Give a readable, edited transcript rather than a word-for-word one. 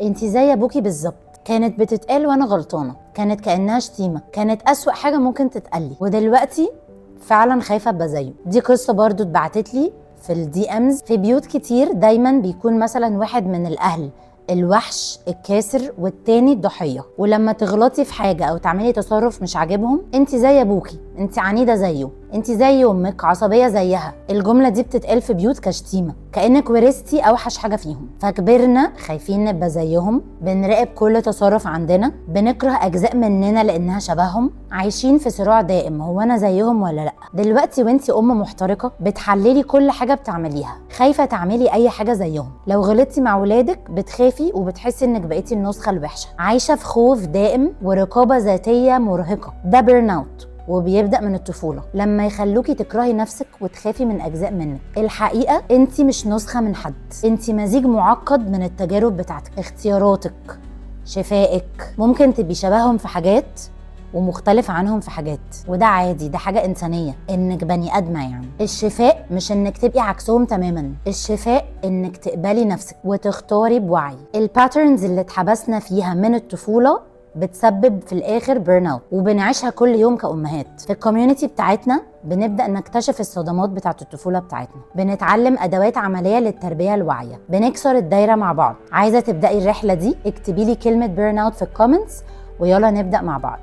انت زي ابوكي بالظبط، كانت بتتقال وانا غلطانه، كانت كانها شتيمه، كانت اسوأ حاجه ممكن تتقالي، ودلوقتي فعلا خايفه ابقى زيه. دي قصه برضو اتبعتت لي في الدي امز. في بيوت كتير دايما بيكون مثلا واحد من الاهل الوحش الكاسر والتاني الضحيه، ولما تغلطي في حاجه او تعملي تصرف مش عاجبهم، انت زي ابوكي، انت عنيده زيه، انت زي امك عصبيه زيها. الجمله دي بتتقال في بيوت كشتيمه، كانك ورثتي اوحش حاجه فيهم. فكبرنا خايفين نبقى زيهم، بنراقب كل تصرف عندنا، بنكره اجزاء مننا لانها شبههم، عايشين في صراع دائم، هو انا زيهم ولا لا؟ دلوقتي وانت ام محترقه بتحللي كل حاجه بتعمليها، خايفه تعملي اي حاجه زيهم. لو غلطتي مع ولادك بتخافي وبتحسي انك بقيتي النسخه الوحشه، عايشه في خوف دائم ورقابه ذاتيه مرهقه. ده بيرن اوت، وبيبدأ من الطفولة، لما يخلوكي تكرهي نفسك وتخافي من أجزاء منك. الحقيقة انتي مش نسخة من حد، انتي مزيج معقد من التجارب بتاعتك، اختياراتك، شفائك. ممكن تبقي شبههم في حاجات ومختلف عنهم في حاجات، وده عادي، ده حاجة إنسانية، إنك بني آدمة. يعني الشفاء مش إنك تبقي عكسهم تماما، الشفاء إنك تقبلي نفسك وتختاري بوعي. الباترنز اللي اتحبسنا فيها من الطفولة بتسبب في الاخر بيرن اوت، وبنعيشها كل يوم كأمهات. في الكوميونتي بتاعتنا بنبدأ نكتشف الصدمات بتاعت الطفولة بتاعتنا، بنتعلم أدوات عملية للتربية الواعية، بنكسر الدايرة مع بعض. عايزة تبدأي الرحلة دي؟ اكتبي لي كلمة بيرن اوت في الكومنتس ويلا نبدأ مع بعض.